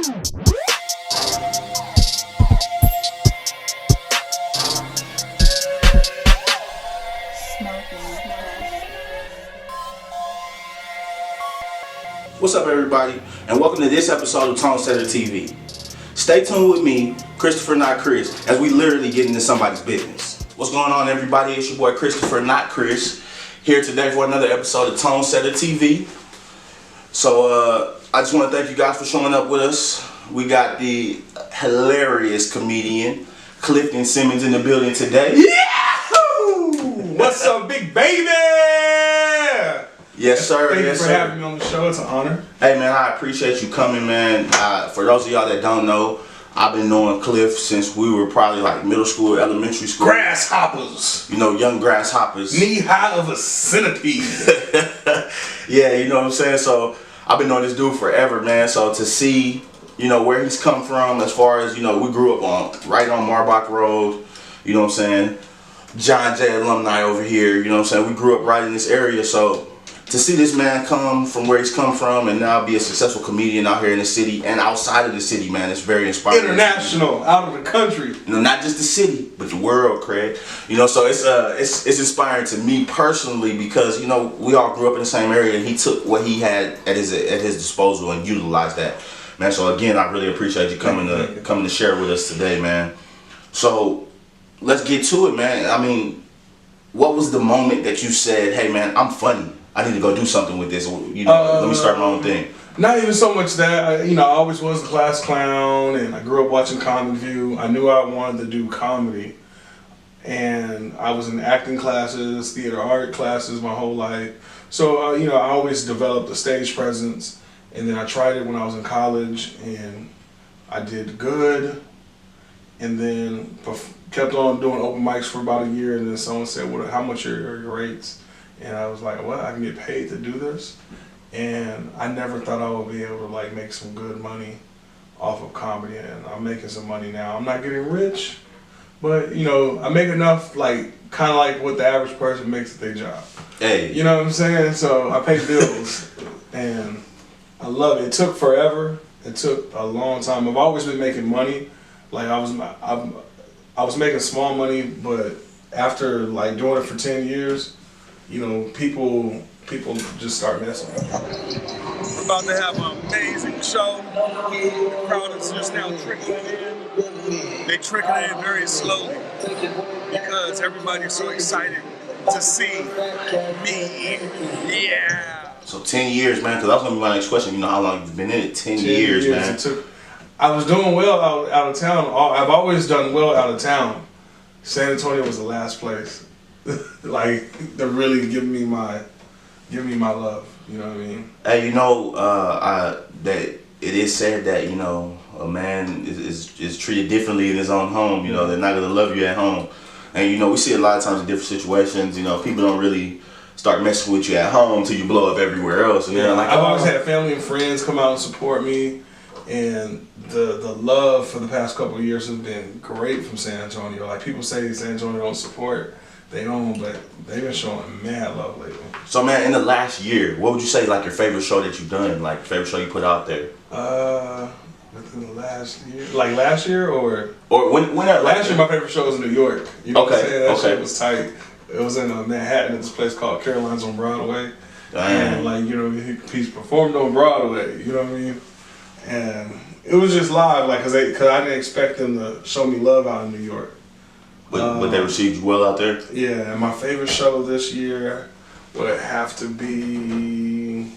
What's up, everybody, and welcome to this episode of ToneSetterTV. Stay tuned with me, Christopher Not Chris, as we literally get into somebody's business. What's going on, everybody? It's your boy Christopher Not Chris, here today for another episode of ToneSetterTV. So I just want to thank you guys for showing up with us. We got the hilarious comedian Clifton Simmons in the building today. Yahoo! What's up, big baby? Yes, sir. Thank you yes, for sir. having me on the show. It's an honor. Hey, man, I appreciate you coming, man. For those of y'all that don't know, I've been knowing Cliff since we were probably like middle school, elementary school. Grasshoppers. You know, young grasshoppers. Knee high of a centipede. Yeah, you know what I'm saying? So I've been knowing this dude forever, man. So to see, you know, where he's come from as far as, you know, we grew up right on Marbach Road, you know what I'm saying? John Jay alumni over here, you know what I'm saying? We grew up right in this area, so to see this man come from where he's come from and now be a successful comedian out here in the city and outside of the city, man, it's very inspiring. International, out of the country. You know, not just the city, but the world, Craig. You know, so it's inspiring to me personally because, you know, we all grew up in the same area and he took what he had at his disposal and utilized that. Man, so again, I really appreciate you coming to share with us today, man. So let's get to it, man. I mean, what was the moment that you said, hey, man, I'm funny, I need to go do something with this, you know, let me start my own thing? Not even so much that, I always was the class clown and I grew up watching Comedy View. I knew I wanted to do comedy and I was in acting classes, theater art classes my whole life. So, I always developed a stage presence and then I tried it when I was in college and I did good and then kept on doing open mics for about a year and then someone said, "What? How much are your rates?" And I was like, well, I can get paid to do this. And I never thought I would be able to like make some good money off of comedy. And I'm making some money now. I'm not getting rich, but I make enough like kind of like what the average person makes at their job. Hey. You know what I'm saying? So I pay bills and I love it. It took forever. It took a long time. I've always been making money. Like I was making small money, but after like doing it for 10 years, people just start messing. We're about to have an amazing show. The crowd is just now trickling in. They trickle in very slowly because everybody's so excited to see me. Yeah. So 10 years, man, because that was going to be my next question. You know how long you've been in it? 10 years, man. I was doing well out of town. I've always done well out of town. San Antonio was the last place. Like they're really giving me my love, you know what I mean? Hey, that it is said that a man is treated differently in his own home. They're not gonna love you at home, and we see a lot of times in different situations. People don't really start messing with you at home till you blow up everywhere else. And like, I've always had family and friends come out and support me, and the love for the past couple of years has been great from San Antonio. Like people say San Antonio don't support. They don't, but they've been showing mad love lately. So, man, in the last year, what would you say, like, your favorite show that you've done? Like, favorite show you put out there? Within the last year? Like, last year or when last year, my favorite show was in New York. You know what I'm saying? That shit was tight. It was in Manhattan at this place called Caroline's on Broadway. Damn. And, he's performed on Broadway, you know what I mean? And it was just live, like, cause I didn't expect them to show me love out in New York. But they received you well out there? Yeah, and my favorite show this year would have to be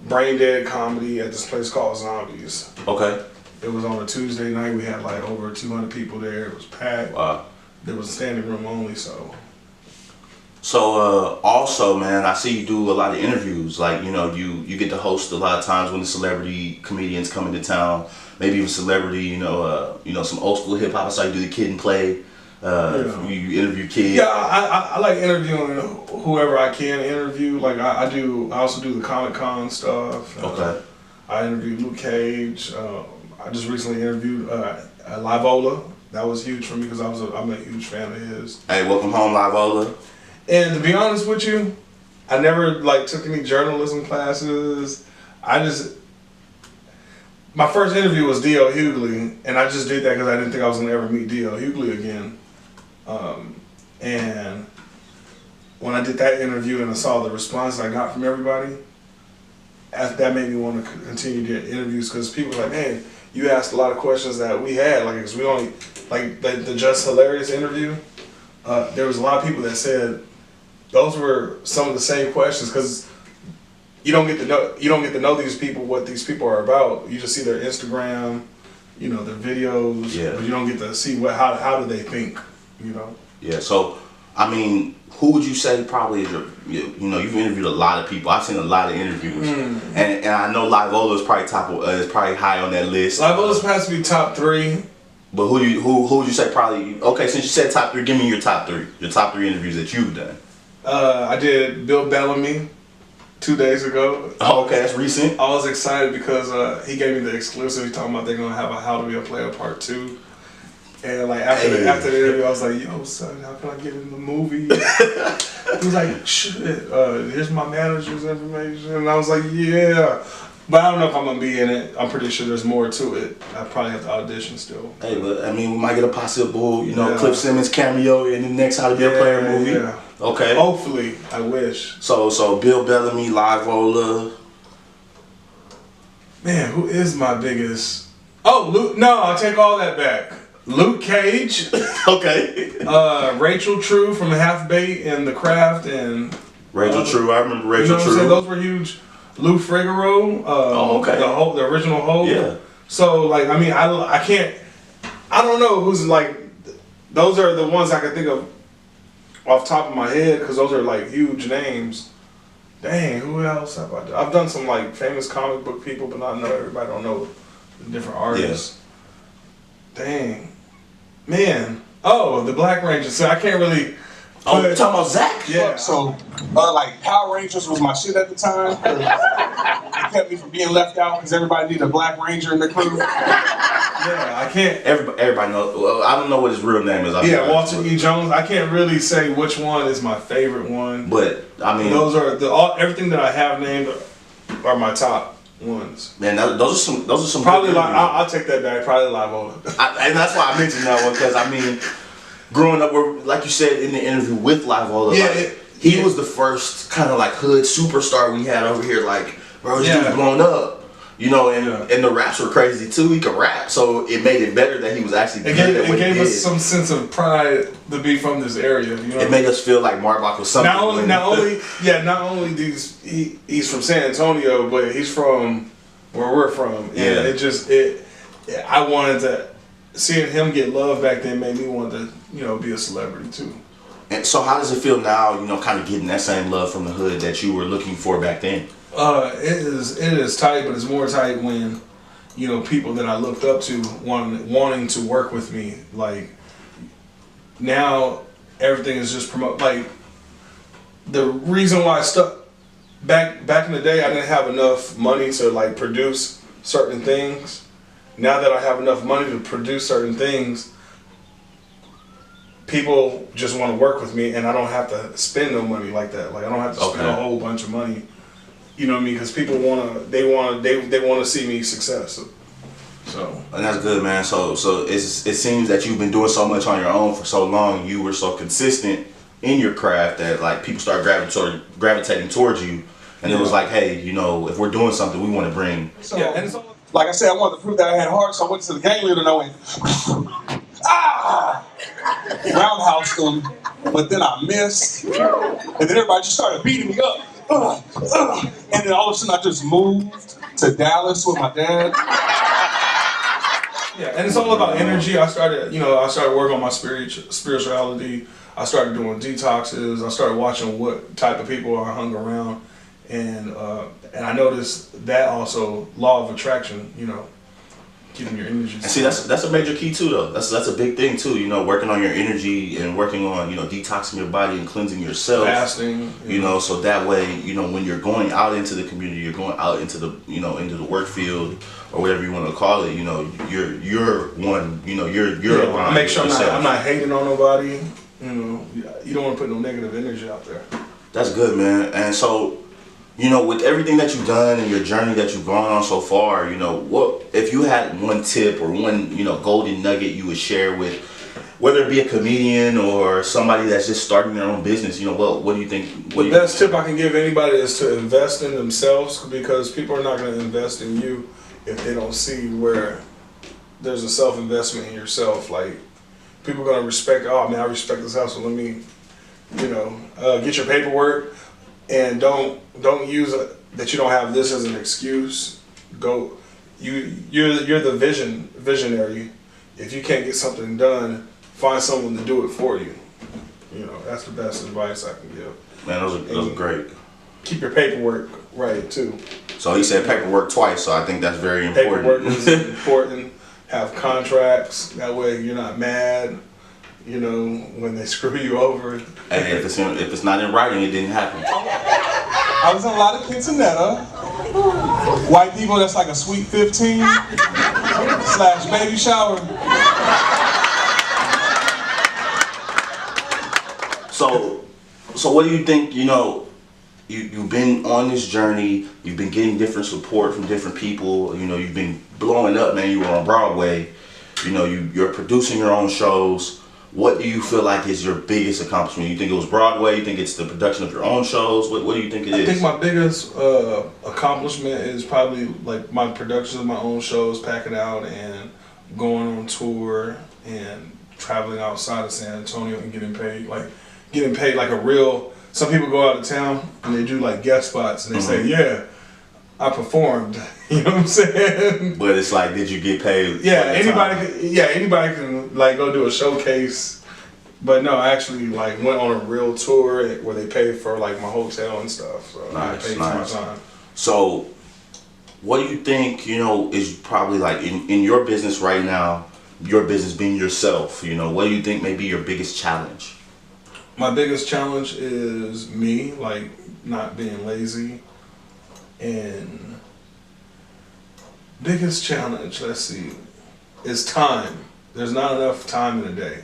Brain Dead Comedy at this place called Zombies. Okay. It was on a Tuesday night. We had like over 200 people there. It was packed. Wow. There was standing room only, so. So also, man, I see you do a lot of interviews. Like, you get to host a lot of times when the celebrity comedians come into town. Maybe even celebrity, some old school hip hop. I saw you do the Kid and Play. You interview kids. Yeah, I like interviewing whoever I can interview. Like I also do the Comic-Con stuff. Okay. I interviewed Luke Cage. I just recently interviewed Livola. That was huge for me because I'm a huge fan of his. Hey, welcome home, Livola. And to be honest with you, I never took any journalism classes. my first interview was D.L. Hughley, and I just did that because I didn't think I was going to ever meet D.L. Hughley again. And when I did that interview and I saw the response I got from everybody, that made me want to continue to get interviews, because people were like, man, you asked a lot of questions that we had, like, because we only, like the Just Hilarious interview, there was a lot of people that said those were some of the same questions, because you don't get to know these people, what these people are about. You just see their Instagram, you know, their videos, Yeah. but you don't get to see how do they think, you know. Yeah. So, I mean, who would you say probably is you know, you've interviewed a lot of people. I've seen a lot of interviews, and I know Livola is probably is probably high on that list. Livola has to be top 3. But who would you say probably? Okay, since you said top 3, give me your top 3. Your top 3 interviews that you've done. I did Bill Bellamy 2 days ago. Oh, okay, that's recent. I was excited because he gave me the exclusive. He talking about they're gonna have a How to Be a Player Part 2. And like after the interview, I was like, "Yo, son, how can I get in the movie?" He was like, "Shit, here's my manager's information." And I was like, "Yeah," but I don't know if I'm gonna be in it. I'm pretty sure there's more to it. I probably have to audition still. Hey, but I mean, we might get a possible, you know, Cliff Simmons cameo in the next How to Be a Player movie. Yeah. Okay. Hopefully, I wish. So Bill Bellamy, Livola. Man, who is my biggest? Oh, Luke. No, I'll take all that back. Luke Cage. Okay. Rachel True from Half Baked and The Craft, and Rachel True. I remember Rachel True. Those were huge. Lou Figaro. Okay. The original Hulk. Yeah. So like, I mean, I can't. I don't know who's like. Those are the ones I can think of off top of my head, because those are like huge names. Dang, who else have I done? I've done some like famous comic book people, but not know everybody don't know the different artists. Yeah. Dang. Man. Oh, the Black Ranger. So I can't really. Oh, you're talking about Zach? Yeah. So, like, Power Rangers was my shit at the time. It kept me from being left out because everybody needed a Black Ranger in the crew. Yeah, I can't. Everybody knows. Well, I don't know what his real name is. Yeah, Walter E. Jones. I can't really say which one is my favorite one. But I mean, those are everything that I have named are my top ones. Man, those are some. Probably like I'll take that back. Probably Livola. And that's why I mentioned that one, because I mean, growing up, like you said in the interview with Livola, he was the first kind of like hood superstar we had over here. Like, bro, this dude's blown up. You know, and the raps were crazy too. He could rap, so it made it better that he was actually good at what he did. It gave us some sense of pride to be from this area. You know? It made us feel like Marbach was something. Not only he's from San Antonio, but he's from where we're from. And I wanted to, seeing him get love back then made me want to, you know, be a celebrity too. And so how does it feel now, you know, kind of getting that same love from the hood that you were looking for back then? It is tight, but it's more tight when, you know, people that I looked up to wanting to work with me. Like, now everything is just promote. Like, the reason why I stuck back in the day, I didn't have enough money to like produce certain things. Now that I have enough money to produce certain things, people just want to work with me, and I don't have to spend no money like that. Like, I don't have to spend a whole bunch of money. You know what I mean? Because people they want to see me success. So. And that's good, man. So it seems that you've been doing so much on your own for so long. You were so consistent in your craft that like people start gravitating towards you, and it was like, hey, you know, if we're doing something, we want to bring. So, and so, like I said, I wanted to prove that I had heart, so I went to the gang leader and I went, roundhouse them, but then I missed, and then everybody just started beating me up. And then all of a sudden I just moved to Dallas with my dad. Yeah, and it's all about energy. I started working on my spirituality. I started doing detoxes. I started watching what type of people I hung around, and I noticed that also law of attraction. You know, keeping your energy. And see, that's a major key too, though. That's a big thing too. You know, working on your energy and working on, you know, detoxing your body and cleansing yourself. Fasting. You know, so that way, you know, when you're going out into the community, you're going out into the, you know, into the work field or whatever you want to call it. You know, you're one. You know, you're aligned. I make sure I'm not hating on nobody. You know, you don't want to put no negative energy out there. That's good, man. And so, you know, with everything that you've done and your journey that you've gone on so far, you know, what if you had one tip or one, you know, golden nugget you would share with, whether it be a comedian or somebody that's just starting their own business, you know, what do you think? The best tip I can give anybody is to invest in themselves, because people are not going to invest in you if they don't see where there's a self-investment in yourself. Like, people are going to respect, oh man, I respect this house, so let me, you know, get your paperwork, and don't use that you don't have this as an excuse. You're the visionary. If you can't get something done, find someone to do it for you. You know, that's the best advice I can give. Man, those are great. Keep your paperwork right too. So he said paperwork twice, so I think that's very important. Paperwork is important. Have contracts. That way you're not mad, you know, when they screw you over. Hey, if it's not in writing, it didn't happen. I was in a lot of quinceanera. White people, that's like a sweet 15 / baby shower. So what do you think, you know, you've been on this journey, you've been getting different support from different people, you know, you've been blowing up, man, you were on Broadway, you know, you're producing your own shows. What do you feel like is your biggest accomplishment? You think it was Broadway? You think it's the production of your own shows? What do you think it is? I think my biggest accomplishment is probably like my production of my own shows, packing out and going on tour and traveling outside of San Antonio and getting paid like a real. Some people go out of town and they do like guest spots and they say, yeah, I performed. You know what I'm saying? But it's like, did you get paid? Yeah, anybody can like go do a showcase. But no, I actually like went on a real tour where they paid for like my hotel and stuff. So I paid for my time. So what do you think, you know, is probably like in your business right now, your business being yourself, you know, what do you think may be your biggest challenge? My biggest challenge is me, like not being lazy. And biggest challenge, let's see, is time. There's not enough time in a day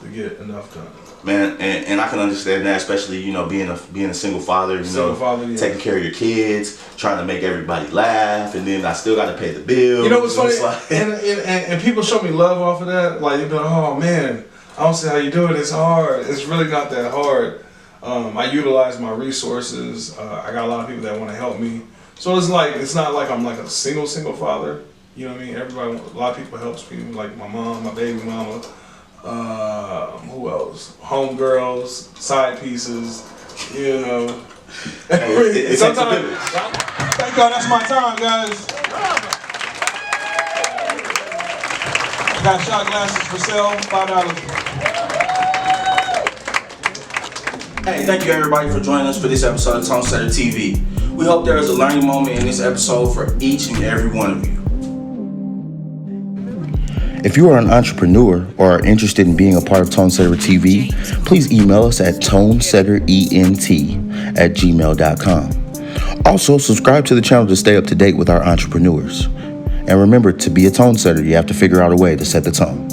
to get enough done. Man, and I can understand that, especially, you know, being a single father, yeah. Taking care of your kids, trying to make everybody laugh, and then I still got to pay the bills. You know what's funny? Like... and people show me love off of that. Like, they be like, oh man, I don't see how you do it. It's hard. It's really not that hard. I utilize my resources. I got a lot of people that want to help me. So it's not like I'm like a single father. You know what I mean? A lot of people helps me, like my mom, my baby mama. Who else? Homegirls, side pieces, you know. It Sometimes, Thank God, that's my time, guys. Got shot glasses for sale, $5. Hey, thank you everybody for joining us for this episode of ToneSetterTV. We hope there is a learning moment in this episode for each and every one of you. If you are an entrepreneur or are interested in being a part of ToneSetterTV, please email us at tonesetterent@gmail.com. Also, subscribe to the channel to stay up to date with our entrepreneurs. And remember, to be a tone setter, you have to figure out a way to set the tone.